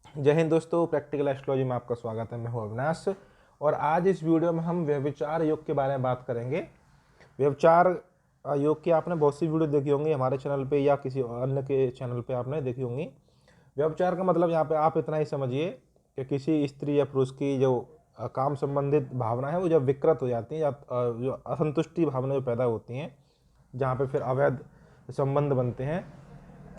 जय हिंद दोस्तों, practical astrology में आपका स्वागत है। मैं हूं अविनाश और आज इस वीडियो में हम व्यभिचार योग के बारे में बात करेंगे। व्यभिचार योग की आपने बहुत सी वीडियो देखी होंगी हमारे चैनल पे या किसी अन्य के चैनल पे आपने देखी होंगी। व्यभिचार का मतलब यहाँ पे आप इतना ही समझिए कि किसी स्त्री या पुरुष की जो काम संबंधित भावना है वो जब विकृत हो जाती है या जो असंतुष्टि भावना जो पैदा होती हैं, जहाँ पे फिर अवैध संबंध बनते हैं,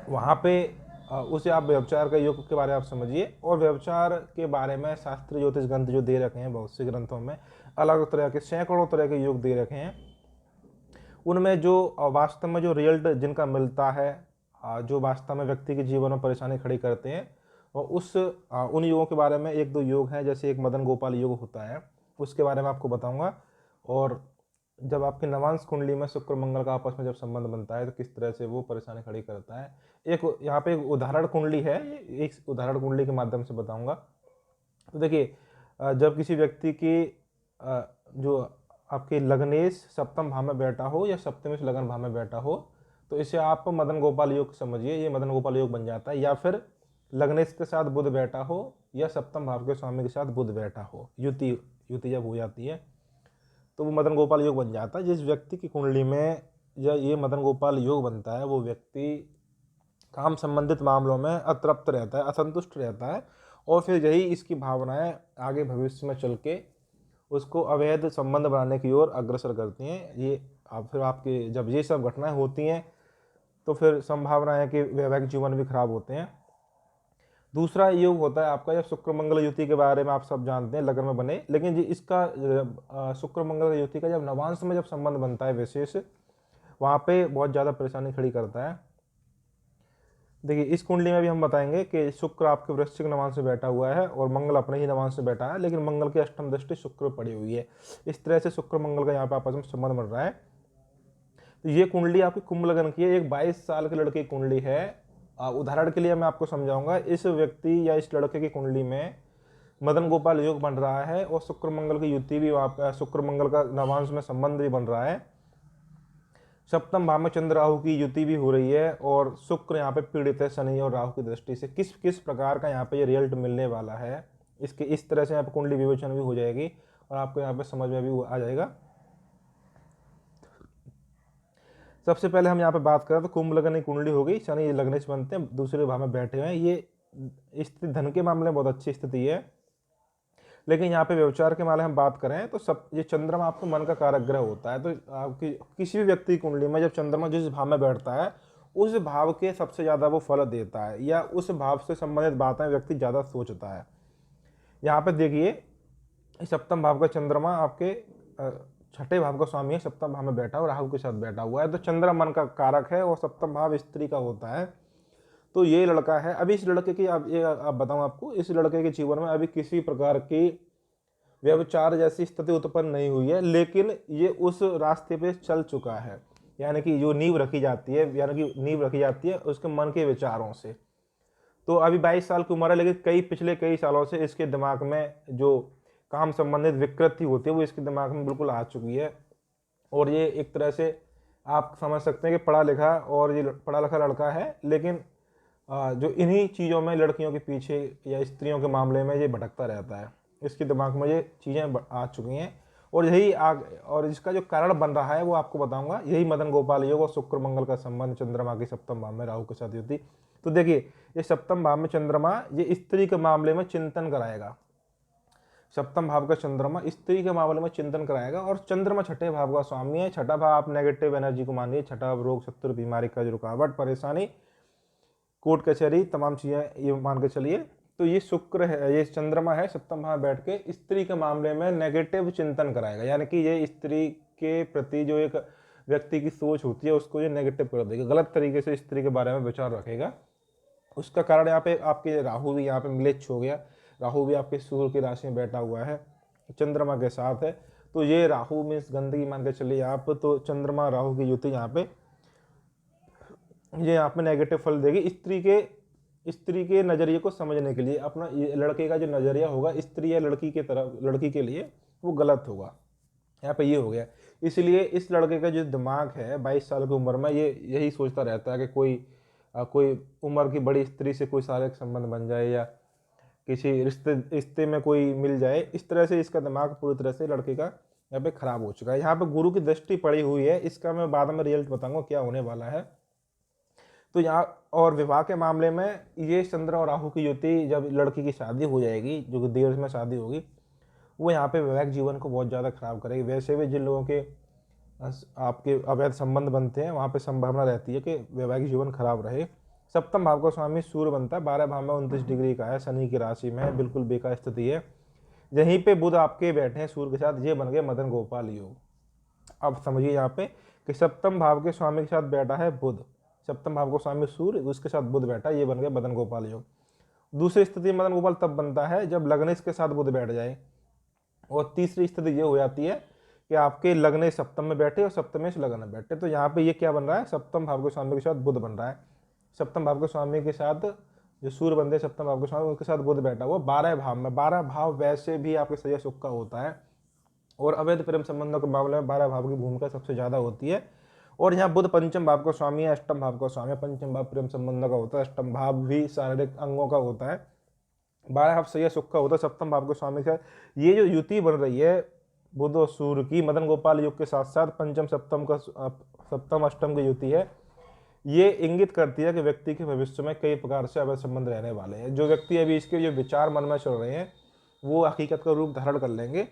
वहाँ पे उसे आप व्यभिचार का योग के बारे में आप समझिए। और व्यभिचार के बारे में शास्त्रीय ज्योतिष ग्रंथ जो दे रखे हैं, बहुत से ग्रंथों में अलग तरह के सैकड़ों तरह के योग दे रखे हैं। उनमें जो वास्तव में जो रिजल्ट जिनका मिलता है, जो वास्तव में व्यक्ति के जीवन में परेशानी खड़ी करते हैं, और उन योगों के बारे में एक दो योग हैं। जैसे एक मदन गोपाल योग होता है, उसके बारे में आपको बताऊंगा। और जब आपके नवांश कुंडली में शुक्र मंगल का आपस में जब संबंध बनता है तो किस तरह से वो परेशानी खड़ी करता है। एक यहाँ पे एक उदाहरण कुंडली है, एक उदाहरण कुंडली के माध्यम से बताऊंगा। तो देखिए, जब किसी व्यक्ति की जो आपके लग्नेश सप्तम भाव में बैठा हो या सप्तमेश लगन भाव में बैठा हो, तो इसे आप मदन गोपाल योग समझिए। ये मदन गोपाल योग बन जाता है। या फिर लग्नेश के साथ बुध बैठा हो या सप्तम भाव के स्वामी के साथ बुध बैठा हो, युति युति जब हो जाती है तो वो मदन गोपाल योग बन जाता है। जिस व्यक्ति की कुंडली में या ये मदन गोपाल योग बनता है, वो व्यक्ति काम संबंधित मामलों में अतृप्त रहता है, असंतुष्ट रहता है, और फिर यही इसकी भावनाएं आगे भविष्य में चल के उसको अवैध संबंध बनाने की ओर अग्रसर करती हैं। ये फिर आपके जब ये सब घटनाएं होती हैं तो फिर संभावना है कि वैवाहिक जीवन भी खराब होते हैं। दूसरा योग होता है आपका जब शुक्र मंगल युति के बारे में आप सब जानते हैं, लगन में बने। लेकिन जी इसका शुक्र मंगल युति का जब नवांश में जब संबंध बनता है विशेष, वहाँ पे बहुत ज़्यादा परेशानी खड़ी करता है। देखिए, इस कुंडली में भी हम बताएंगे कि शुक्र आपके वृश्चिक नवांश में बैठा हुआ है और मंगल अपने ही नवांश में बैठा है, लेकिन मंगल की अष्टम दृष्टि शुक्र पड़ी हुई है। इस तरह से शुक्र मंगल का यहाँ पे आपस में संबंध बन रहा है। तो ये कुंडली आपकी कुंभ लगन की है, एक 22 साल के लड़के की कुंडली है। उदाहरण के लिए मैं आपको समझाऊंगा। इस व्यक्ति या इस लड़के की कुंडली में मदन गोपाल योग बन रहा है और शुक्र मंगल की युति भी वहाँ पे, शुक्र मंगल का नवांश में संबंध भी बन रहा है। सप्तम भाव में चंद्र राहु की युति भी हो रही है और शुक्र यहाँ पे पीड़ित है शनि और राहु की दृष्टि से। किस किस प्रकार का यहाँ पे ये रिजल्ट मिलने वाला है, इसके इस तरह से यहाँ पे कुंडली विवेचन भी हो जाएगी और आपको यहाँ पे समझ में भी आ जाएगा। सबसे पहले हम यहाँ पे बात करें तो कुंभ लगन की कुंडली हो गई, शनि लग्नेश बनते हैं, दूसरे भाव में बैठे हुए हैं। ये स्थिति धन के मामले में बहुत अच्छी स्थिति है। लेकिन यहाँ पे व्यवचार के मामले हम बात करें तो सब ये चंद्रमा आपको मन का कारक ग्रह होता है। तो आपकी किसी भी व्यक्ति की कुंडली में जब चंद्रमा जिस भाव में बैठता है, उस भाव के सबसे ज़्यादा वो फल देता है या उस भाव से संबंधित बातें व्यक्ति ज़्यादा सोचता है। यहाँ पे देखिए, सप्तम भाव का चंद्रमा आपके छठे भाव का स्वामी है, सप्तम भाव में बैठा और राहु के साथ बैठा हुआ है। तो चंद्रमा मन का कारक है और सप्तम भाव स्त्री का होता है। तो ये लड़का है। अभी इस लड़के की आप बताऊं आपको, इस लड़के के जीवन में अभी किसी प्रकार की व्यभिचार जैसी स्थिति उत्पन्न नहीं हुई है, लेकिन ये उस रास्ते पे चल चुका है। यानी कि जो नींव रखी जाती है, यानी कि नींव रखी जाती है उसके मन के विचारों से। तो अभी 22 साल की उम्र है, लेकिन पिछले कई सालों से इसके दिमाग में जो काम संबंधित विकृति होती है वो इसके दिमाग में बिल्कुल आ चुकी है। और ये एक तरह से आप समझ सकते हैं कि पढ़ा लिखा और ये पढ़ा लिखा लड़का है, लेकिन जो इन्हीं चीज़ों में लड़कियों के पीछे या स्त्रियों के मामले में ये भटकता रहता है। इसके दिमाग में ये चीज़ें आ चुकी हैं और और इसका जो कारण बन रहा है वो आपको बताऊंगा। यही मदन गोपाल योग और शुक्र मंगल का संबंध चंद्रमा की सप्तम भाव में राहु के साथ युति। तो देखिए, ये सप्तम भाव में चंद्रमा ये स्त्री के मामले में चिंतन कराएगा। सप्तम भाव का चंद्रमा स्त्री के मामले में चिंतन कराएगा और चंद्रमा छठे भाव का स्वामी है। छठा भाव आप नेगेटिव एनर्जी को मानिए, छठा रोग शत्रु बीमारी का जो रुकावट परेशानी कोर्ट कचहरी तमाम चीज़ें ये मान के चलिए। तो ये शुक्र है, ये चंद्रमा है सप्तम भाव बैठ के स्त्री के मामले में नेगेटिव चिंतन कराएगा। यानी कि ये स्त्री के प्रति जो एक व्यक्ति की सोच होती है उसको ये नेगेटिव कर देगा, गलत तरीके से स्त्री के बारे में विचार रखेगा। उसका कारण यहाँ पे आपके राहु भी यहाँ पे मिलेच्छ हो गया। राहु भी आपके सूर्य की राशि में बैठा हुआ है, चंद्रमा के साथ है। तो ये राहु मीन्स गंदगी मान के चलिए आप। तो चंद्रमा राहु की युति यहाँ पे ये यहाँ पे नेगेटिव फल देगी स्त्री के नज़रिए को समझने के लिए। अपना लड़के का जो नज़रिया होगा स्त्री या लड़की के तरफ, लड़की के लिए वो गलत होगा। यहाँ पे ये हो गया। इसलिए इस लड़के का जो दिमाग है 22 साल की उम्र में ये यही सोचता रहता है कि कोई उम्र की बड़ी स्त्री से कोई शारीरिक संबंध बन जाए या किसी रिश्ते में कोई मिल जाए, इस तरह से इसका दिमाग पूरी तरह से लड़के का यहाँ पे खराब हो चुका है। यहाँ पे गुरु की दृष्टि पड़ी हुई है, इसका मैं बाद में रिजल्ट बताऊंगा क्या होने वाला है। तो यहाँ और विवाह के मामले में ये चंद्र और राहु की युति, जब लड़की की शादी हो जाएगी, जो कि देर में शादी होगी, वो यहाँ पे वैवाहिक जीवन को बहुत ज़्यादा खराब करेगी। वैसे भी जिन लोगों के आपके अवैध संबंध बनते हैं, वहाँ पे संभावना रहती है कि वैवाहिक जीवन खराब रहे। सप्तम भाव का स्वामी सूर्य बनता है, 12 भाव में 29 डिग्री का है, शनि की राशि में है, बिल्कुल बेकार स्थिति है। यहीं पे बुध आपके बैठे हैं सूर्य के साथ, ये बन गए मदन गोपाल योग। अब समझिए यहाँ पे कि सप्तम भाव के स्वामी के साथ बैठा है बुध, सप्तम भाव को स्वामी सूर्य, उसके साथ बुध बैठा, ये बन गया मदन गोपाल योग। दूसरी स्थिति मदन गोपाल तब बनता है जब लग्नेश के साथ बुध बैठ जाए। और तीसरी स्थिति ये हो जाती है कि आपके लग्नेश सप्तम में बैठे और सप्तमेश लग्न में बैठे। तो यहाँ पे ये क्या बन रहा है, सप्तम भाव के स्वामी के साथ बुध बन रहा है। सप्तम भाव के स्वामी के साथ जो सूर्य बंदे सप्तम भाव के स्वामी, उनके साथ बुध बैठा हुआ 12 भाव में। 12 भाव वैसे भी आपके सही सुख का होता है, और अवैध प्रेम संबंधों के मामले में 12 भाव की भूमिका सबसे ज़्यादा होती है। और यहाँ बुध पंचम भाव का स्वामी है, अष्टम भाव का स्वामी है। पंचम भाव प्रेम संबंधों का होता है, अष्टम भाव भी शारीरिक अंगों का होता है, 12 भाव सही सुख का होता है सप्तम भाव के स्वामी के साथ। ये जो युति बन रही है बुध और सूर्य की मदन गोपाल योग के साथ साथ, पंचम सप्तम का सप्तम अष्टम की युति है, ये इंगित करती है कि व्यक्ति के भविष्य में कई प्रकार से अवैध संबंध रहने वाले हैं। जो व्यक्ति अभी इसके जो विचार मन में चल रहे हैं, वो हकीकत का रूप धारण कर लेंगे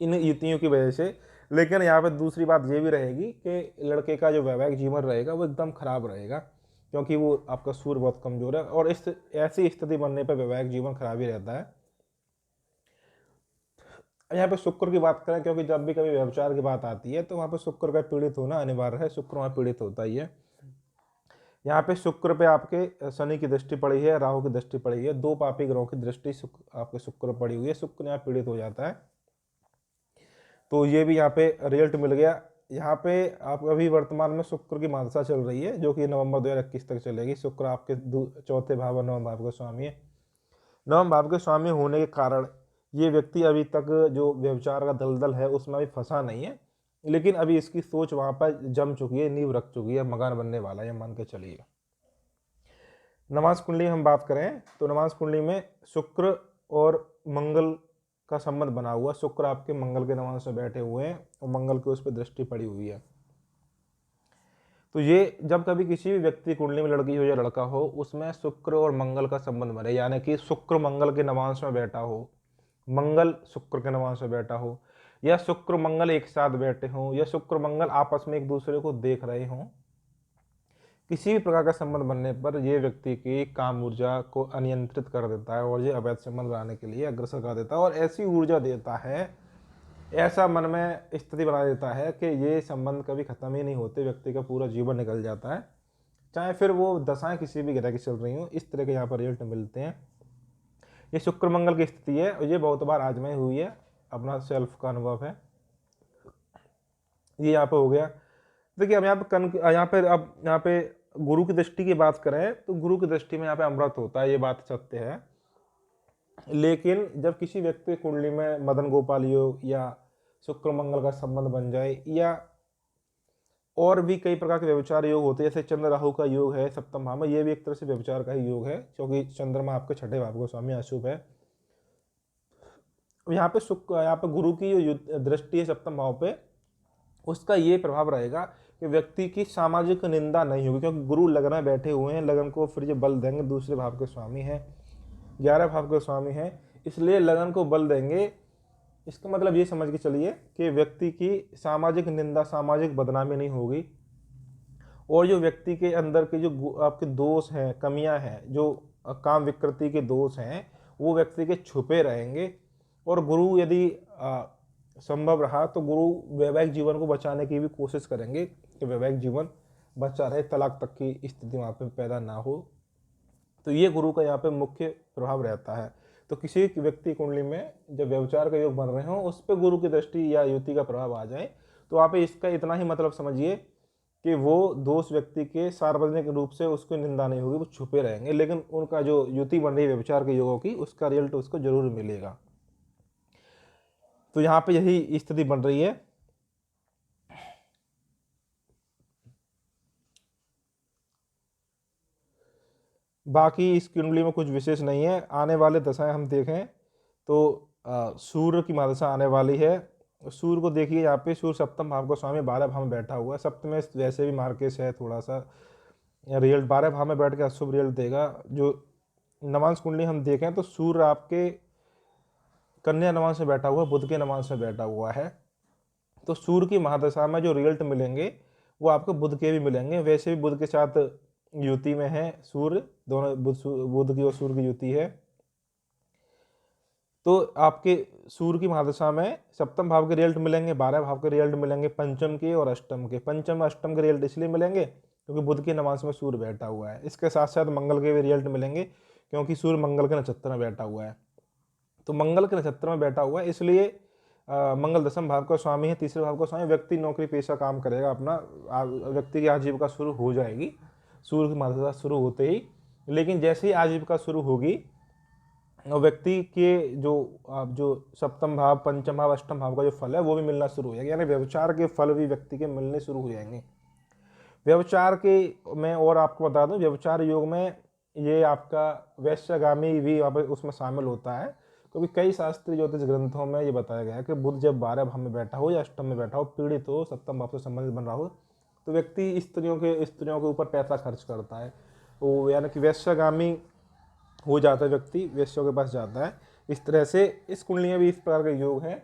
इन युतियों की वजह से। लेकिन यहाँ पे दूसरी बात ये भी रहेगी कि लड़के का जो वैवाहिक जीवन रहेगा वो एकदम खराब रहेगा, क्योंकि वो आपका सूर्य बहुत कमजोर है, और इस ऐसी स्थिति बनने पर वैवाहिक जीवन खराब ही रहता है। यहाँ पे शुक्र की बात करें, क्योंकि जब भी कभी व्यभिचार की बात आती है तो वहाँ पे शुक्र का पीड़ित होना अनिवार्य है, शुक्र वहाँ पीड़ित होता ही है। यहाँ पे शुक्र पे आपके शनि की दृष्टि पड़ी है, राहु की दृष्टि पड़ी है, 2 पापी ग्रहों की दृष्टि आपके शुक्र पड़ी हुई है, शुक्र यहाँ पीड़ित हो जाता है। तो ये भी यहाँ पे रिजल्ट मिल गया। यहाँ पे आप अभी वर्तमान में शुक्र की मानसा चल रही है, जो कि नवंबर 2021 तक चलेगी। शुक्र आपके चौथे भाव और नवम भाव का स्वामी है। नवम भाव के स्वामी होने के कारण ये व्यक्ति अभी तक जो व्यभिचार का दलदल है उसमें अभी फंसा नहीं है, लेकिन अभी इसकी सोच वहाँ पर जम चुकी है, नींव रख चुकी है, मकान बनने वाला है, मान के चलिए। नमाज कुंडली हम बात करें तो नमाज कुंडली में शुक्र और मंगल का संबंध बना हुआ। शुक्र आपके मंगल के नमाज में बैठे हुए हैं और मंगल की उस पर दृष्टि पड़ी हुई है। तो ये जब कभी किसी भी व्यक्ति कुंडली में लड़की हो या लड़का हो, उसमें शुक्र और मंगल का संबंध बने, यानी कि शुक्र मंगल के नवांश में बैठा हो, मंगल शुक्र के नवांश में बैठा हो, या शुक्र मंगल एक साथ बैठे हों, या शुक्र मंगल आपस में एक दूसरे को देख रहे हों, किसी भी प्रकार का संबंध बनने पर यह व्यक्ति की काम ऊर्जा को अनियंत्रित कर देता है और ये अवैध संबंध बनाने के लिए अग्रसर कर देता है, और ऐसी ऊर्जा देता है, ऐसा मन में स्थिति बना देता है कि ये संबंध कभी खत्म ही नहीं होते, व्यक्ति का पूरा जीवन निकल जाता है, चाहे फिर वो दशाएं किसी भी ग्रह की चल रही हों। इस तरह के यहाँ पर रिजल्ट मिलते हैं। ये शुक्र मंगल की स्थिति है और ये बहुत बार आजमाई हुई है, अपना सेल्फ का अनुभव है। ये यहाँ पे हो गया। देखिए अब यहाँ पे गुरु की दृष्टि की बात करें तो गुरु की दृष्टि में यहाँ पे अमृत होता है, ये बात सत्य है। लेकिन जब किसी व्यक्ति कुंडली में मदन गोपाल योग या शुक्र मंगल का संबंध बन जाए, या और भी कई प्रकार के व्यभिचार योग होते हैं, जैसे चंद्र राहु का योग है सप्तम भाव में, ये भी एक तरह से व्यभिचार का ही योग है, क्योंकि चंद्रमा आपके छठे भाव का स्वामी अशुभ है। यहाँ पे गुरु की जो दृष्टि है सप्तम भाव पे, उसका ये प्रभाव रहेगा कि व्यक्ति की सामाजिक निंदा नहीं होगी, क्योंकि गुरु लगन में बैठे हुए हैं, लगन को फिर ये बल देंगे, दूसरे भाव के स्वामी हैं, 11 भाव के स्वामी हैं, इसलिए लगन को बल देंगे। इसका मतलब ये समझ के चलिए कि व्यक्ति की सामाजिक निंदा, सामाजिक बदनामी नहीं होगी, और जो व्यक्ति के अंदर के जो आपके दोष हैं, कमियां हैं, जो काम विकृति के दोष हैं, वो व्यक्ति के छुपे रहेंगे। और गुरु यदि संभव रहा तो गुरु वैवाहिक जीवन को बचाने की भी कोशिश करेंगे कि वैवाहिक जीवन बचा रहे, तलाक तक की स्थिति वहाँ पे पैदा ना हो। तो ये गुरु का यहाँ पे मुख्य प्रभाव रहता है। तो किसी व्यक्ति कुंडली में जब व्यभिचार का योग बन रहे हों, उस पर गुरु की दृष्टि या युति का प्रभाव आ जाए, तो आप इसका इतना ही मतलब समझिए कि वो दोष व्यक्ति के सार्वजनिक रूप से उसको निंदा नहीं होगी, वो छुपे रहेंगे, लेकिन उनका जो युति बन रही है व्यभिचार के योगों की, उसका रिजल्ट उसको जरूर मिलेगा। तो यहाँ पे यही स्थिति बन रही है। बाकी इस कुंडली में कुछ विशेष नहीं है। आने वाले दशाएं हम देखें तो सूर्य की महादशा आने वाली है। सूर्य को देखिए यहाँ पे, सूर्य सप्तम भाव का स्वामी 12 भाव में बैठा हुआ है। सप्तम में वैसे भी मार्केश है, थोड़ा सा रिजल्ट 12 भाव में बैठ के अशुभ रिजल्ट देगा। जो नवांश कुंडली हम देखें तो सूर्य आपके कन्या नवांश में बैठा हुआ, बुध के नवांश में बैठा हुआ है। तो सूर्य की महादशा में जो रिजल्ट मिलेंगे वो आपको बुध के भी मिलेंगे। वैसे भी बुध के साथ युति में है सूर्य, दोनों बुध की और सूर्य की युति है। तो आपके सूर्य की महादशा में सप्तम भाव के रिजल्ट मिलेंगे, 12 भाव के रिजल्ट मिलेंगे, पंचम के और अष्टम के। पंचम अष्टम के रिजल्ट इसलिए मिलेंगे क्योंकि बुध के नवांश में सूर्य बैठा हुआ है। इसके साथ साथ मंगल के भी रिजल्ट मिलेंगे क्योंकि सूर्य मंगल के नक्षत्र में बैठा हुआ है। तो मंगल के नक्षत्र में बैठा हुआ है, इसलिए मंगल दशम भाव का स्वामी है, तीसरे भाव का स्वामी। व्यक्ति नौकरी पेशा काम करेगा अपना, व्यक्ति की आजीविका शुरू हो जाएगी सूर्य की महादशा शुरू होते ही। लेकिन जैसे ही आजीविका शुरू होगी, व्यक्ति के जो सप्तम भाव, पंचम भाव, अष्टम भाव का जो फल है वो भी मिलना शुरू हो जाएगा, यानी व्यवचार के फल भी व्यक्ति के मिलने शुरू हो जाएंगे। व्यवचार के मैं और आपको बता दूं, व्यवचार योग में ये आपका वैश्यगामी भी उसमें शामिल होता है, क्योंकि कई शास्त्रीय ज्योतिष ग्रंथों में ये बताया गया है कि बुध जब 12 भाव में बैठा हो या अष्टम में बैठा हो, पीड़ित हो, सप्तम भाव से संबंधित बन रहा हो, तो व्यक्ति स्त्रियों के ऊपर पैसा खर्च करता है, वो यानी कि वैश्यगामी हो जाता है, व्यक्ति वेश्यों के पास जाता है। इस तरह से इस कुंडली में भी इस प्रकार के योग है।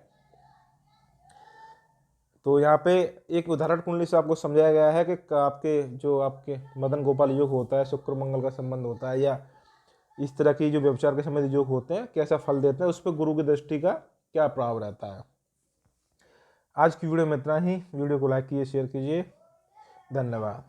तो यहाँ पे एक उदाहरण कुंडली से आपको समझाया गया है कि आपके मदन गोपाल योग होता है, शुक्र मंगल का संबंध होता है, या इस तरह की जो व्यवचार के संबंधित योग होते हैं कैसा फल देते हैं, उस पर गुरु की दृष्टि का क्या प्रभाव रहता है। आज की वीडियो में इतना ही। वीडियो को लाइक कीजिए, शेयर कीजिए। धन्यवाद।